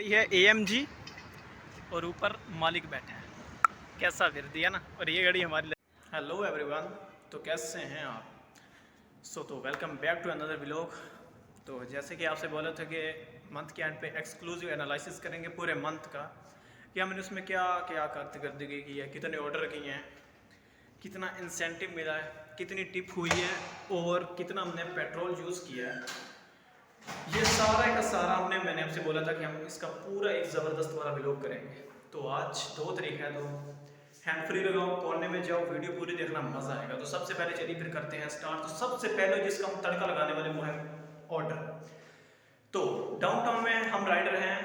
गाड़ी है AMG और ऊपर मालिक बैठे हैं। कैसा फिर दिया ना। और ये गाड़ी हमारी। हेलो एवरीवन, तो कैसे हैं आप? तो welcome back to another vlog. तो जैसे कि आपसे बोला था कि मंथ के एंड पे एक्सक्लूसिव एनालिसिस करेंगे पूरे मंथ का कि हमने उसमें क्या क्या कारकर्दगी की है, कितने ऑर्डर किए हैं, कितना इंसेंटिव मिला है, कितनी टिप हुई है और कितना हमने पेट्रोल यूज़ किया है। ये सारा का सारा मैंने आपसे बोला था कि हम इसका पूरा एक ज़बरदस्त वाला व्लॉग करेंगे। तो आज 2 तारीख है, तो हैंड फ्री लगाओ, कोने में जाओ, वीडियो पूरी देखना, मज़ा आएगा। तो सबसे पहले चलिए फिर करते हैं स्टार्ट। तो सबसे पहले जिसका हम तड़का लगाने वाले वो है ऑर्डर। तो डाउनटाउन में हम राइडर हैं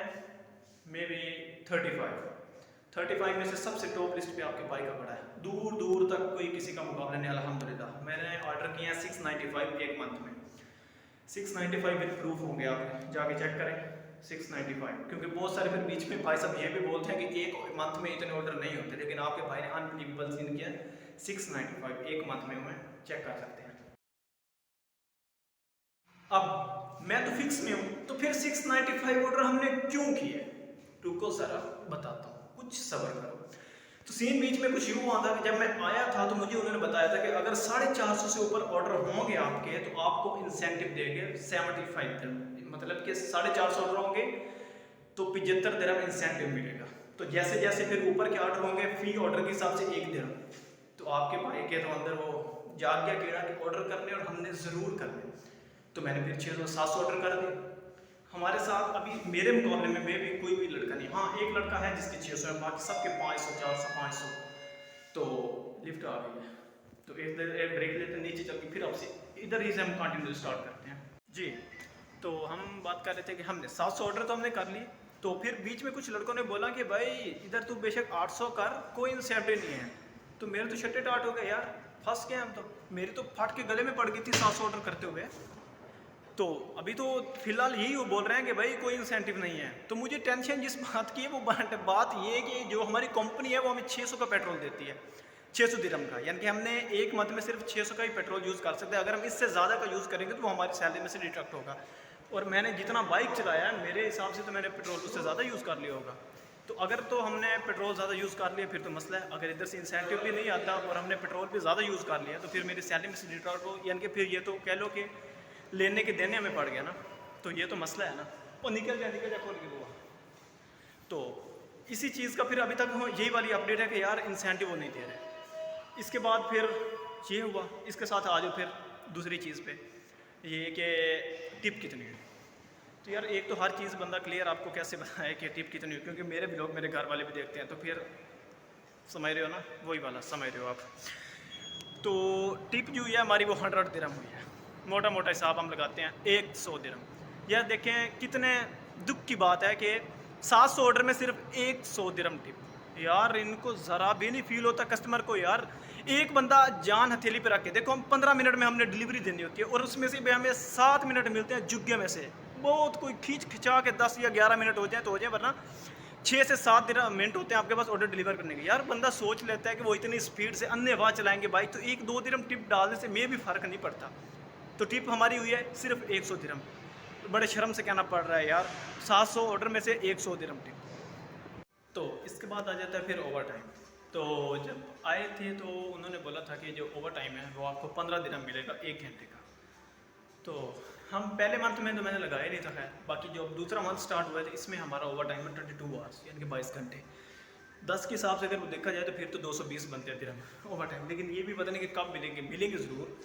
मे बी 35 में से सबसे टॉप लिस्ट पे आपके बाइक का पड़ा है। दूर दूर तक कोई किसी का मुकाबला नहीं, अल्हम्दुलिल्लाह। मैंने ऑर्डर किए हैं 695 एक मंथ में। 695 विद प्रूफ होंगे, आप जाके चेक करें 695। क्योंकि बहुत सारे फिर बीच में भाई साहब ये भी बोलते हैं कि एक मंथ में इतने ऑर्डर नहीं होते, लेकिन आपके भाई ने अनबिलीवेबल सीन किया। 695 एक मंथ में हुए, चेक कर सकते हैं। अब मैं तो फिक्स में हूँ, तो फिर 695 ऑर्डर हमने क्यों किए? रुको जरा बताता हूँ, कुछ सब्र करो। तो सीन बीच में कुछ यूँ हुआ था कि जब मैं आया था तो मुझे उन्होंने बताया था कि अगर 450 से ऊपर ऑर्डर होंगे आपके तो आपको इंसेंटिव देंगे 75 दिरहम। मतलब कि 450 ऑर्डर होंगे तो 75 दिरहम इंसेंटिव मिलेगा। तो जैसे जैसे फिर ऊपर के ऑर्डर होंगे फी ऑर्डर के हिसाब से 1 दिरहम। तो आपके भाई के तो अंदर वो जाग गया कीड़ा कि ऑर्डर करने और हमने ज़रूर करने। तो मैंने फिर 600-700 ऑर्डर कर दिए। हमारे साथ अभी मेरे मुकाबले में भी कोई भी लड़का नहीं। हाँ, एक लड़का है जिसके 600 है, बाकी सबके 500 400 500। तो लिफ्ट आ गई है, तो एक ब्रेक लेते हैं, नीचे चल के फिर आपसे इधर ही से हम कंटिन्यू स्टार्ट करते हैं जी। तो हम बात कर रहे थे कि हमने 700 ऑर्डर तो हमने कर लिए। तो फिर बीच में कुछ लड़कों ने बोला कि भाई इधर तू बेशक 800 कर, कोई इंसेंटिव नहीं है। तो मेरे तो छट्टे टाट हो गए यार, फंस गए हम। तो मेरी तो फट के गले में पड़ गई थी 700 ऑर्डर करते हुए। तो अभी तो फिलहाल यही वो बोल रहे हैं कि भाई कोई इंसेंटिव नहीं है। तो मुझे टेंशन जिस बात की है वो बात ये है कि जो हमारी कंपनी है वो हमें 600 का पेट्रोल देती है, 600 दिरहम का। यानी कि हमने एक मंथ में सिर्फ 600 का ही पेट्रोल यूज़ कर सकते हैं। अगर हम इससे ज़्यादा का यूज़ करेंगे तो वो हमारी सैलरी में से डिडक्ट होगा। और मैंने जितना बाइक चलाया है मेरे हिसाब से तो मैंने पेट्रोल उससे ज़्यादा यूज़ कर लिया होगा। तो अगर तो हमने पेट्रोल ज़्यादा यूज़ कर लिया फिर तो मसला है। अगर इधर से इंसेंटिव भी नहीं आता और हमने पेट्रोल भी ज़्यादा यूज़ कर लिया तो फिर मेरी सैलरी में से डिडक्ट हो, यानी कि फिर ये तो कह लो कि लेने के देने हमें पड़ गया ना। तो ये तो मसला है ना। वो निकल जा खोल के बुआ। तो इसी चीज़ का फिर अभी तक यही वाली अपडेट है कि यार इंसेंटिव वो नहीं दे रहे। इसके बाद फिर ये हुआ, इसके साथ आ जाओ फिर दूसरी चीज़ पे, ये कि टिप कितनी है। तो यार एक तो हर चीज़ बंदा क्लियर आपको कैसे बताए कि टिप कितनी है, क्योंकि मेरे भी लोग मेरे घर वाले भी देखते हैं। तो फिर समझ रहे हो ना, वही वाला समझ रहे हो आप। तो टिप जो है हमारी वो 100 दिरहम हुई है। मोटा मोटा हिसाब हम लगाते हैं 100 दिरहम। यह देखें कितने दुख की बात है कि 700 ऑर्डर में सिर्फ 100 दिरहम टिप। यार इनको ज़रा भी नहीं फील होता कस्टमर को। यार एक बंदा जान हथेली पे रख के देखो, हम 15 मिनट में हमने डिलीवरी देनी होती है और उसमें से भी हमें 7 मिनट मिलते हैं जुग्गे में से। बहुत कोई खींच खिंचा के 10 या 11 मिनट हो जाए तो हो जाए, वरना 6 से 7 मिनट होते हैं आपके पास ऑर्डर डिलीवर करने के। यार बंदा सोच लेता है कि वो इतनी स्पीड से अन्यवाह चलाएंगे बाइक, तो 1-2 दिरहम टिप डालने से में भी फ़र्क नहीं पड़ता। तो टिप हमारी हुई है सिर्फ 100 दिरहम। तो बड़े शर्म से कहना पड़ रहा है यार, 700 ऑर्डर में से 100 दिरहम टिप। तो इसके बाद आ जाता है फिर ओवर टाइम। तो जब आए थे तो उन्होंने बोला था कि जो ओवर टाइम है वो आपको 15 दिरहम मिलेगा 1 घंटे का। तो हम पहले मंथ में तो मैंने लगाया नहीं था खैर। बाकी जो दूसरा मंथ स्टार्ट हुआ था इसमें हमारा ओवर टाइम है 22 आवर्स, यानी कि 22 घंटे। 10 के हिसाब से अगर वो देखा जाए तो फिर तो 220 बनते हैं दिरहम ओवर टाइम। लेकिन ये भी पता नहीं कि कब मिलेंगे ज़रूर,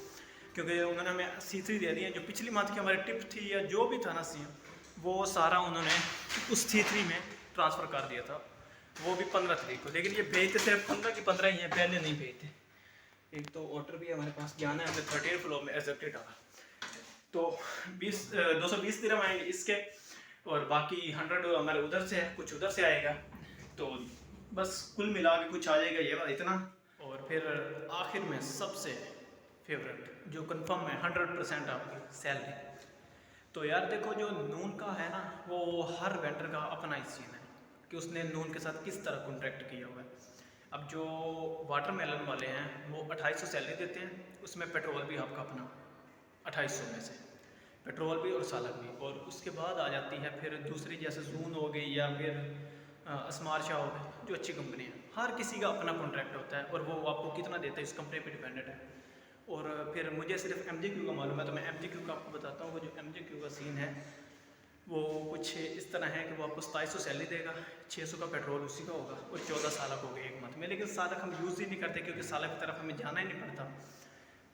क्योंकि उन्होंने हमें C3 दे दी है। जो पिछली मंथ की हमारी टिप थी या जो भी था ना सी, वो सारा उन्होंने उस C3 में ट्रांसफ़र कर दिया था, वो भी 15 तारीख को। लेकिन ये भेजते सिर्फ 15 की 15 ही हैं, पहले नहीं भेजते। एक तो ऑर्डर भी हमारे पास जाना है, हमें 13 फ्लोर में एक्सेप्टेड आ। तो 220 दिरहम आएंगे इसके, और बाकी 100 हमारे उधर से है, कुछ उधर से आएगा। तो बस कुल मिला के कुछ आ जाएगा ये वाला इतना। और फिर आखिर में सबसे फेवरेट जो कंफर्म है 100% आपकी सैलरी। तो यार देखो जो नून का है ना, वो हर वेंडर का अपना ही सीन है कि उसने नून के साथ किस तरह कॉन्ट्रैक्ट किया हुआ है। अब जो वाटरमेलन वाले हैं वो 2800 सैलरी देते हैं, उसमें पेट्रोल भी आपका अपना 2800 में से। पेट्रोल भी और सालक भी। और उसके बाद आ जाती है फिर दूसरी, जैसे जून हो गई या फिर असमार शाह हो गई, जो अच्छी कंपनी है। हर किसी का अपना कॉन्ट्रैक्ट होता है और वो आपको कितना देता है इस कंपनी पे डिपेंडेंट है। और फिर मुझे सिर्फ MGQ का मालूम है, तो मैं MGQ का आपको बताता हूँ। वो जो MGQ का सीन है वो कुछ इस तरह है कि वो आपको 2700 सैलरी देगा, 600 का पेट्रोल उसी का होगा और 14 सालक हो गए एक मंथ में। लेकिन सालक हम यूज़ ही नहीं करते क्योंकि सालक की तरफ हमें जाना ही नहीं पड़ता,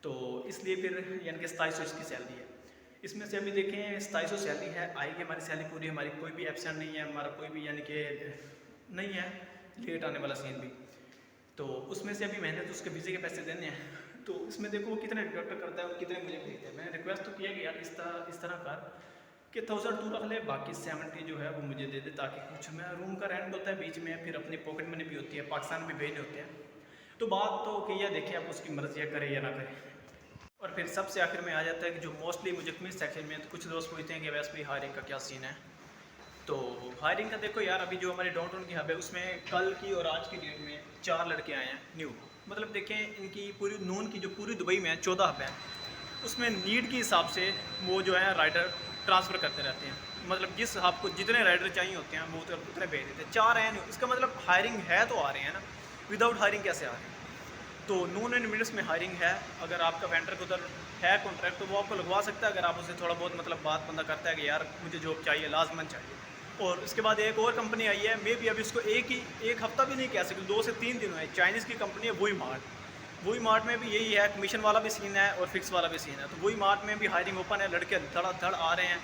तो इसलिए फिर यानी कि 2700 इसकी सैलरी है। इसमें से अभी देखें 2700 सैलरी है, आएगी हमारी सैलरी पूरी, हमारी कोई भी एब्सेंट नहीं है, हमारा कोई भी यानी कि नहीं है लेट आने वाला सीन भी। तो उसमें से अभी मैंने तो उसके वीज़े के पैसे देने हैं, तो इसमें देखो वो कितने डिडक्ट करता है और कितने मुझे भेजते हैं। मैंने रिक्वेस्ट तो किया कि यार इस तरह कर कि 1000 तू रख ले, बाकी 70 जो है वो मुझे दे दे, ताकि कुछ मैं रूम का रेंट होता है बीच में, फिर अपनी पॉकेट मनी भी होती है, पाकिस्तान भी भेजने होते हैं। तो बात तो कि यह देखिए आप उसकी मर्ज़ी है, करे या ना करे। और फिर सबसे आखिर में आ जाता है कि जो मोस्टली मुझे कमेंट सेक्शन में तो कुछ दोस्त पूछते हैं कि वैसे भी हायरिंग का क्या सीन है। तो हायरिंग का देखो यार, अभी जो हमारे डाउनटाउन की हब है उसमें कल की और आज की डेट में 4 लड़के आए हैं न्यू। मतलब देखें इनकी पूरी नून की जो पूरी दुबई में 14 हब है, उसमें नीड के हिसाब से वो जो है राइडर ट्रांसफ़र करते रहते हैं। मतलब जिस हब को जितने राइडर चाहिए होते हैं वो उतने भेज देते हैं। 4 हैं न्यू, इसका मतलब हायरिंग है तो आ रहे हैं ना, विदाउट हायरिंग कैसे आ रहे हैं। तो नून एंड मिनट्स में हायरिंग है। अगर आपका वेंडर उधर है कॉन्ट्रैक्ट तो वो आपको लगवा सकता है, अगर आप उसे थोड़ा बहुत मतलब बात बंदा करता है कि यार मुझे जॉब चाहिए, लाजमन चाहिए। और उसके बाद एक और कंपनी आई है, मे भी अभी उसको एक हफ्ता भी नहीं कह सकते, 2 से 3 दिन हुए। चाइनीज़ की कंपनी है वही मार्ट। वही मार्ट में भी यही है, कमीशन वाला भी सीन है और फिक्स वाला भी सीन है। तो वही मार्ट में भी हायरिंग ओपन है, लड़के धड़ आ रहे हैं।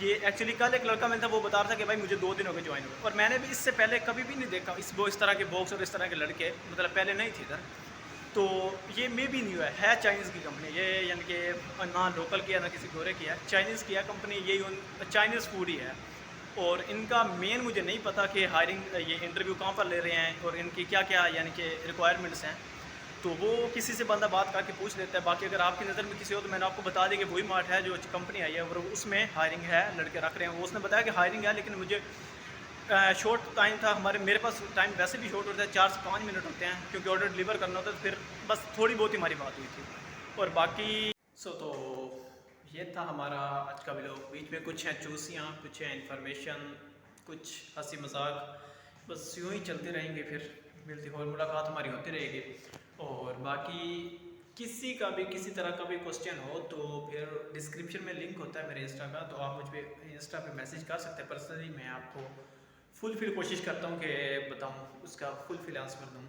ये एक्चुअली कल एक लड़का मिलता, वो बता रहा था कि भाई मुझे 2 दिन हो गए ज्वाइन हुए, और मैंने भी इससे पहले कभी भी नहीं देखा इस तरह के बॉक्स और इस तरह के लड़के, मतलब पहले नहीं थे इधर। तो ये मे भी नहीं हुआ है चाइनीज़ की कंपनी ये, यानी कि ना लोकल की है ना किसी गोरे की है, चाइनीज़ की है कंपनी, यही चाइनीज़ फूड ही है। और इनका मेन मुझे नहीं पता कि हायरिंग ये इंटरव्यू कहाँ पर ले रहे हैं और इनकी क्या क्या यानी कि रिक्वायरमेंट्स हैं। तो वो किसी से बंदा बात करके पूछ लेता है। बाकी अगर आपकी नज़र में किसी हो तो मैंने आपको बता दिया कि वही मार्ट है जो कंपनी आई है और उसमें हायरिंग है, लड़के रख रहे हैं। वो उसने बताया कि हायरिंग है, लेकिन मुझे शॉर्ट टाइम था, मेरे पास टाइम वैसे भी शॉर्ट होता है, 4 से 5 मिनट होते हैं क्योंकि ऑर्डर डिलीवर करना होता है। तो फिर बस थोड़ी बहुत ही हमारी बात हुई थी और बाकी तो ये था हमारा आज का व्लॉग। बीच में कुछ हैं चूसियाँ, कुछ हैं इन्फॉर्मेशन, कुछ हंसी मजाक, बस यूँ ही चलते रहेंगे। फिर मिलती और मुलाकात हमारी होती रहेगी। और बाकी किसी का भी किसी तरह का भी क्वेश्चन हो तो फिर डिस्क्रिप्शन में लिंक होता है मेरे इंस्टा का, तो आप मुझ पर इंस्टा पे मैसेज कर सकते हैं पर्सनली। मैं आपको फुल कोशिश करता हूँ कि बताऊँ, उसका फुल आंसर दूँ।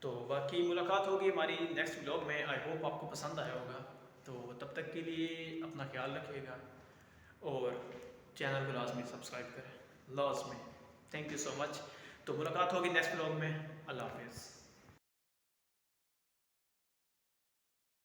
तो बाकी मुलाकात होगी हमारी नेक्स्ट व्लॉग में। आई होप आपको पसंद आया होगा। तो तब तक के लिए अपना ख्याल रखिएगा और चैनल को लाजमी सब्सक्राइब करें, लाजमी। Thank you so much. तो मुलाकात होगी नेक्स्ट व्लॉग में। अल्लाह।